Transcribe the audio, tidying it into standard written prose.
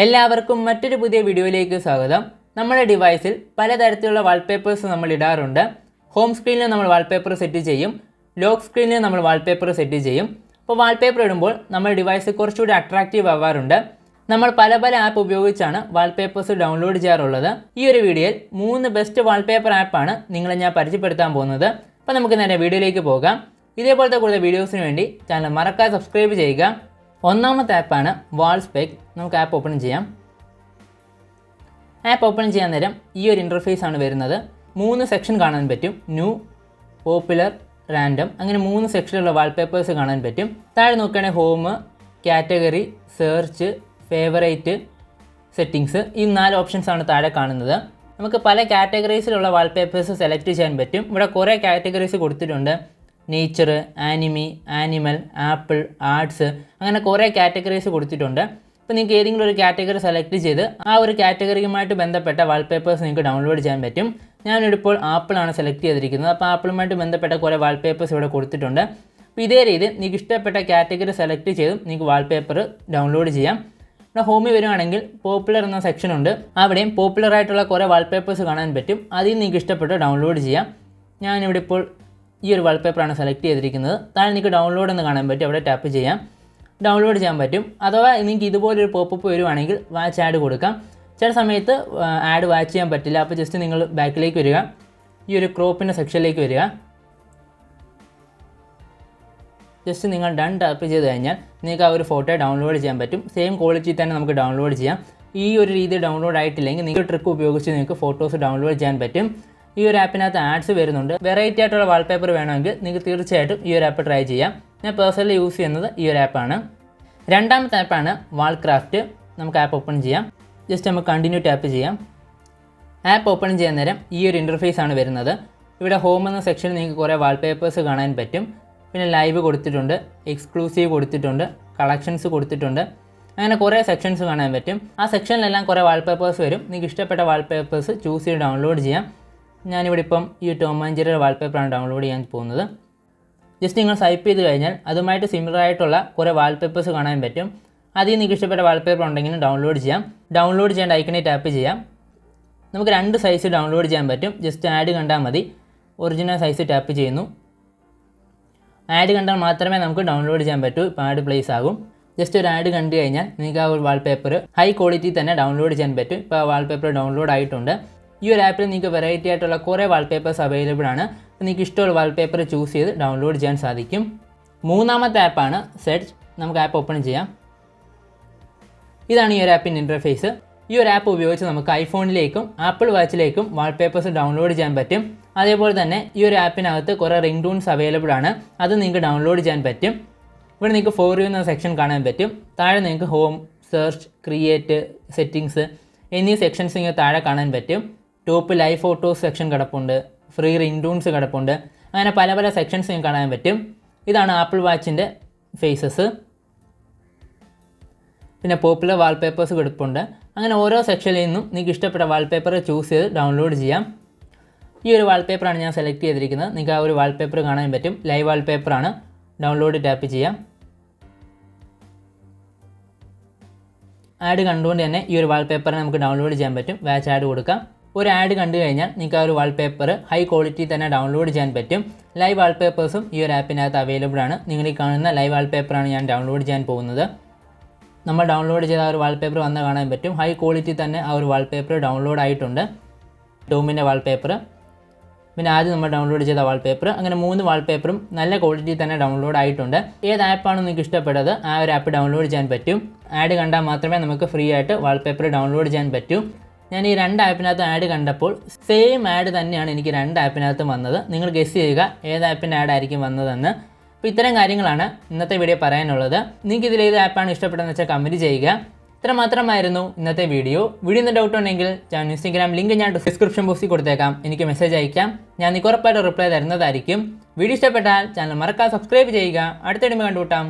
എല്ലാവർക്കും മറ്റൊരു പുതിയ വീഡിയോയിലേക്ക് സ്വാഗതം. നമ്മുടെ ഡിവൈസിൽ പലതരത്തിലുള്ള വാൾപേപ്പേഴ്സ് നമ്മൾ ഇടാറുണ്ട്. ഹോം സ്ക്രീനിൽ നമ്മൾ വാൾപേപ്പർ സെറ്റ് ചെയ്യും, ലോക്ക് സ്ക്രീനിൽ നമ്മൾ വാൾപേപ്പർ സെറ്റ് ചെയ്യും. അപ്പോൾ വാൾപേപ്പർ ഇടുമ്പോൾ നമ്മുടെ ഡിവൈസ് കുറച്ചുകൂടി അട്രാക്റ്റീവ് ആവാറുണ്ട്. നമ്മൾ പല ആപ്പ് ഉപയോഗിച്ചാണ് വാൾപേപ്പേഴ്സ് ഡൗൺലോഡ് ചെയ്യാറുള്ളത്. ഈ ഒരു വീഡിയോയിൽ 3 ബെസ്റ്റ് വാൾപേപ്പർ ആപ്പാണ് നിങ്ങളെ ഞാൻ പരിചയപ്പെടുത്താൻ പോകുന്നത്. അപ്പോൾ നമുക്ക് നേരെ വീഡിയോയിലേക്ക് പോകാം. ഇതേപോലത്തെ കൂടുതൽ വീഡിയോസിന് വേണ്ടി ചാനൽ മറക്കാതെ സബ്സ്ക്രൈബ് ചെയ്യുക. ഒന്നാമത്തെ ആപ്പാണ് വാൾസ്പെക്. നമുക്ക് ആപ്പ് ഓപ്പൺ ചെയ്യാം. ആപ്പ് ഓപ്പൺ ചെയ്യാൻ നേരം ഈ ഒരു ഇൻ്റർഫേസ് ആണ് വരുന്നത്. 3 സെക്ഷൻ കാണാൻ പറ്റും. ന്യൂ, പോപ്പുലർ, റാൻഡം, അങ്ങനെ 3 സെക്ഷനിലുള്ള വാൾപേപ്പേഴ്സ് കാണാൻ പറ്റും. താഴെ നോക്കുകയാണെങ്കിൽ home, category, search, favourite, settings, ഈ 4 ഓപ്ഷൻസ് ആണ് താഴെ കാണുന്നത്. നമുക്ക് പല കാറ്റഗറീസിലുള്ള വാൾപേപ്പേഴ്സ് സെലക്ട് ചെയ്യാൻ പറ്റും. ഇവിടെ കുറേ കാറ്റഗറീസ് കൊടുത്തിട്ടുണ്ട്. Nature, anime, animal, apple, arts, അങ്ങനെ കുറേ കാറ്റഗറീസ് കൊടുത്തിട്ടുണ്ട്. ഇപ്പോൾ നിങ്ങൾക്ക് ഏതെങ്കിലും ഒരു കാറ്റഗറി സെലക്ട് ചെയ്ത് ആ ഒരു കാറ്റഗറിയുമായിട്ട് ബന്ധപ്പെട്ട വാൾപേപ്പേഴ്സ് നിങ്ങൾക്ക് ഡൗൺലോഡ് ചെയ്യാൻ പറ്റും. ഞാനിപ്പോൾ ആപ്പിളാണ് സെലക്ട് ചെയ്തിരിക്കുന്നത്. അപ്പോൾ ആപ്പിളുമായിട്ട് ബന്ധപ്പെട്ട കുറേ വാൾപേപ്പേഴ്സ് ഇവിടെ കൊടുത്തിട്ടുണ്ട്. അപ്പോൾ ഇതേ രീതിയിൽ നിങ്ങൾക്ക് ഇഷ്ടപ്പെട്ട കാറ്റഗറി സെലക്ട് ചെയ്തും നിങ്ങൾക്ക് വാൾപേപ്പർ ഡൗൺലോഡ് ചെയ്യാം. ഇവിടെ ഹോമിൽ വരുവാണെങ്കിൽ പോപ്പുലർ എന്ന സെക്ഷൻ ഉണ്ട്. അവിടെയും പോപ്പുലർ ആയിട്ടുള്ള കുറേ വാൾപേപ്പേഴ്സ് കാണാൻ പറ്റും. അതിൽ നിങ്ങൾക്ക് ഇഷ്ടപ്പെട്ട് ഡൗൺലോഡ് ചെയ്യാം. ഞാനിവിടെ ഇപ്പോൾ ഈ ഒരു വാൾപേപ്പറാണ് സെലക്ട് ചെയ്തിരിക്കുന്നത്. താഴെ നിങ്ങൾക്ക് ഡൗൺലോഡ് എന്ന് കാണാൻ പറ്റും. അവിടെ ടാപ്പ് ചെയ്യാം, ഡൗൺലോഡ് ചെയ്യാൻ പറ്റും. അഥവാ നിങ്ങൾക്ക് ഇതുപോലൊരു പോപ്പപ്പ് വരുവാണെങ്കിൽ വാച്ച് ആഡ് കൊടുക്കാം. ചില സമയത്ത് ആഡ് വാച്ച് ചെയ്യാൻ പറ്റില്ല. അപ്പോൾ ജസ്റ്റ് നിങ്ങൾ ബാക്കിലേക്ക് വരിക, ഈ ഒരു ക്രോപ്പിൻ്റെ സെക്ഷനിലേക്ക് വരിക. ജസ്റ്റ് നിങ്ങൾ ഡൺ ടാപ്പ് ചെയ്ത് കഴിഞ്ഞാൽ നിങ്ങൾക്ക് ആ ഒരു ഫോട്ടോ ഡൗൺലോഡ് ചെയ്യാൻ പറ്റും. സെയിം ക്വാളിറ്റി തന്നെ നമുക്ക് ഡൗൺലോഡ് ചെയ്യാം. ഈ ഒരു രീതി ഡൗൺലോഡ് ആയിട്ടില്ലെങ്കിൽ നിങ്ങൾക്ക് ട്രിക്ക് ഉപയോഗിച്ച് നിങ്ങൾക്ക് ഫോട്ടോസ് ഡൗൺലോഡ് ചെയ്യാൻ പറ്റും. ഈ ഒരു ആപ്പിനകത്ത് ആഡ്സ് വരുന്നുണ്ട്. വെറൈറ്റി ആയിട്ടുള്ള വാൾപേപ്പർ വേണമെങ്കിൽ നിങ്ങൾക്ക് തീർച്ചയായിട്ടും ഈ ഒരു ആപ്പ് ട്രൈ ചെയ്യാം. ഞാൻ പേഴ്സണലി യൂസ് ചെയ്യുന്നത് ഈ ഒരു ആപ്പാണ്. രണ്ടാമത്തെ ആപ്പാണ് വാൾക്രാഫ്റ്റ്. നമുക്ക് ആപ്പ് ഓപ്പൺ ചെയ്യാം. ജസ്റ്റ് നമുക്ക് കണ്ടിന്യൂ ടാപ്പ് ചെയ്യാം. ആപ്പ് ഓപ്പൺ ചെയ്യാൻ നേരം ഈ ഒരു ഇൻ്റർഫേസ് ആണ് വരുന്നത്. ഇവിടെ ഹോം എന്ന സെക്ഷനിൽ നിങ്ങൾക്ക് കുറേ വാൾപേപ്പേഴ്സ് കാണാൻ പറ്റും. പിന്നെ ലൈവ് കൊടുത്തിട്ടുണ്ട്, എക്സ്ക്ലൂസീവ് കൊടുത്തിട്ടുണ്ട്, കളക്ഷൻസ് കൊടുത്തിട്ടുണ്ട്, അങ്ങനെ കുറേ സെക്ഷൻസ് കാണാൻ പറ്റും. ആ സെക്ഷനിലെല്ലാം കുറേ വാൾപേപ്പേഴ്സ് വരും. നിങ്ങൾക്ക് ഇഷ്ടപ്പെട്ട വാൾപേപ്പേഴ്സ് ചൂസ് ചെയ്ത് ഡൗൺലോഡ് ചെയ്യാം. ഞാനിവിടെ ഇപ്പം ഈ ടോം ആൻഡ് ജെറിയുടെ വാൾപേപ്പറാണ് ഡൗൺലോഡ് ചെയ്യാൻ പോകുന്നത്. ജസ്റ്റ് നിങ്ങൾ സ്വൈപ്പ് ചെയ്ത് കഴിഞ്ഞാൽ അതുമായിട്ട് സിമിലർ ആയിട്ടുള്ള കുറേ വാൾപേപ്പേഴ്സ് കാണാൻ പറ്റും. അതിൽ നിങ്ങൾക്ക് ഇഷ്ടപ്പെട്ട വാൾപേപ്പർ ഉണ്ടെങ്കിലും ഡൗൺലോഡ് ചെയ്യാം. ഡൗൺലോഡ് ചെയ്യേണ്ട ഐക്കണിൽ ടാപ്പ് ചെയ്യാം. നമുക്ക് 2 സൈസ് ഡൗൺലോഡ് ചെയ്യാൻ പറ്റും. ജസ്റ്റ് ആഡ് കണ്ടാൽ മതി. ഒറിജിനൽ സൈസ് ടാപ്പ് ചെയ്യുന്നു. ആഡ് കണ്ടാൽ മാത്രമേ നമുക്ക് ഡൗൺലോഡ് ചെയ്യാൻ പറ്റൂ. ഇപ്പോൾ ആഡ് പ്ലേസ് ആകും. ജസ്റ്റ് ഒരു ആഡ് കണ്ടു കഴിഞ്ഞാൽ നിങ്ങൾക്ക് ആ ഒരു വാൾപേപ്പർ ഹൈ ക്വാളിറ്റി തന്നെ ഡൗൺലോഡ് ചെയ്യാൻ പറ്റും. ഇപ്പോൾ ആ വാൾപേപ്പർ ഡൗൺലോഡ് ആയിട്ടുണ്ട്. ഈ ഒരു ആപ്പിൽ നിങ്ങൾക്ക് വെറൈറ്റി ആയിട്ടുള്ള കുറേ വാൾപേപ്പേഴ്സ് അവൈലബിൾ ആണ്. നിങ്ങൾക്ക് ഇഷ്ടമുള്ള വാൾപേപ്പർ ചൂസ് ചെയ്ത് ഡൗൺലോഡ് ചെയ്യാൻ സാധിക്കും. മൂന്നാമത്തെ ആപ്പാണ് സെർച്ച്. നമുക്ക് ആപ്പ് ഓപ്പൺ ചെയ്യാം. ഇതാണ് ഈ ഒരു ആപ്പിൻ്റെ ഇൻ്റർഫേസ്. ഈ ഒരു ആപ്പ് ഉപയോഗിച്ച് നമുക്ക് ഐഫോണിലേക്കും ആപ്പിൾ വാച്ചിലേക്കും വാൾപേപ്പേഴ്സ് ഡൗൺലോഡ് ചെയ്യാൻ പറ്റും. അതേപോലെ തന്നെ ഈ ഒരു ആപ്പിനകത്ത് കുറേ റിംഗ് ടൂൺസ് അവൈലബിൾ ആണ്. അത് നിങ്ങൾക്ക് ഡൗൺലോഡ് ചെയ്യാൻ പറ്റും. ഇവിടെ നിങ്ങൾക്ക് ഫോർ യു എന്ന സെക്ഷൻ കാണാൻ പറ്റും. താഴെ നിങ്ങൾക്ക് ഹോം, സെർച്ച്, ക്രിയേറ്റ്, സെറ്റിങ്സ് എന്നീ സെക്ഷൻസ് നിങ്ങൾക്ക് താഴെ കാണാൻ പറ്റും. ടോപ്പ് ലൈവ് ഫോട്ടോസ് സെക്ഷൻ കിടപ്പുണ്ട്, ഫ്രീ റിംഗ് ടൂൺസ് കിടപ്പുണ്ട്, അങ്ങനെ പല സെക്ഷൻസ് നിങ്ങൾക്ക് കാണാൻ പറ്റും. ഇതാണ് ആപ്പിൾ വാച്ചിൻ്റെ ഫേസസ്. പിന്നെ പോപ്പുലർ വാൾപേപ്പേഴ്സ് കിടപ്പുണ്ട്. അങ്ങനെ ഓരോ സെക്ഷനിൽ നിന്നും നിങ്ങൾക്ക് ഇഷ്ടപ്പെട്ട വാൾപേപ്പർ ചൂസ് ചെയ്ത് ഡൗൺലോഡ് ചെയ്യാം. ഈ ഒരു വാൾപേപ്പറാണ് ഞാൻ സെലക്ട് ചെയ്തിരിക്കുന്നത്. നിങ്ങൾക്ക് ആ ഒരു വാൾപേപ്പർ കാണാൻ പറ്റും. ലൈവ് വാൾപേപ്പറാണ്. ഡൗൺലോഡ് ടാപ്പ് ചെയ്യാം. ആഡ് കണ്ടുകൊണ്ട് തന്നെ ഈ ഒരു വാൾപേപ്പറിനെ നമുക്ക് ഡൗൺലോഡ് ചെയ്യാൻ പറ്റും. വാച്ച് ആഡ് കൊടുക്കാം. ഒരു ആഡ് കണ്ടു കഴിഞ്ഞാൽ നിങ്ങൾക്ക് ആ ഒരു വാൾപേപ്പർ ഹൈ ക്വാളിറ്റി തന്നെ ഡൗൺലോഡ് ചെയ്യാൻ പറ്റും. ലൈവ് വാൾപേപ്പേഴ്സും ഈ ഒരു ആപ്പിനകത്ത് അവൈലബിൾ ആണ്. നിങ്ങൾ ഈ കാണുന്ന ലൈവ് വാൾപേപ്പറാണ് ഞാൻ ഡൗൺലോഡ് ചെയ്യാൻ പോകുന്നത്. നമ്മൾ ഡൗൺലോഡ് ചെയ്ത ആ ഒരു വാൾപേപ്പർ വന്ന് കാണാൻ പറ്റും. ഹൈ ക്വാളിറ്റി തന്നെ ആ ഒരു വാൾപേപ്പർ ഡൗൺലോഡ് ആയിട്ടുണ്ട്. ടോമിൻ്റെ വാൾപേപ്പർ, പിന്നെ ആദ്യം നമ്മൾ ഡൗൺലോഡ് ചെയ്ത വാൾപേപ്പർ, അങ്ങനെ 3 വാൾപേപ്പറും നല്ല ക്വാളിറ്റി തന്നെ ഡൗൺലോഡ് ആയിട്ടുണ്ട്. ഏത് ആപ്പാണ് നിങ്ങൾക്ക് ഇഷ്ടപ്പെട്ടത് ആ ഒരു ആപ്പ് ഡൗൺലോഡ് ചെയ്യാൻ പറ്റും. ആഡ് കണ്ടാൽ മാത്രമേ നമുക്ക് ഫ്രീ ആയിട്ട് വാൾപേപ്പർ ഡൗൺലോഡ് ചെയ്യാൻ പറ്റൂ. ഞാൻ ഈ 2 ആപ്പിനകത്ത് ആഡ് കണ്ടപ്പോൾ സെയിം ആഡ് തന്നെയാണ് എനിക്ക് 2 ആപ്പിനകത്തും വന്നത്. നിങ്ങൾ ഗസ് ചെയ്യുക ഏത് ആപ്പിൻ്റെ ആഡ് ആയിരിക്കും വന്നതെന്ന്. അപ്പോൾ ഇത്തരം കാര്യങ്ങളാണ് ഇന്നത്തെ വീഡിയോ പറയാനുള്ളത്. നിങ്ങൾക്ക് ഇതിൽ ഏത് ആപ്പാണ് ഇഷ്ടപ്പെട്ടതെന്ന് വെച്ചാൽ കമൻറ്റ് ചെയ്യുക. ഇത്ര മാത്രമായിരുന്നു ഇന്നത്തെ വീഡിയോ. വീഡിയോ ഡൗട്ട് ഉണ്ടെങ്കിൽ ഞാൻ ഇൻസ്റ്റാഗ്രാം ലിങ്ക് ഞാൻ ഡിസ്ക്രിപ്ഷൻ ബോക്സിൽ കൊടുത്തേക്കാം. എനിക്ക് മെസ്സേജ് അയക്കാം. ഞാൻ നിങ്ങൾക്ക് ഉറപ്പായിട്ട് റിപ്ലൈ തരുന്നതായിരിക്കും. വീഡിയോ ഇഷ്ടപ്പെട്ടാൽ ചാനൽ മറക്കാതെ സബ്സ്ക്രൈബ് ചെയ്യുക. അടുത്ത വീഡിയോ കണ്ടുമുട്ടാം.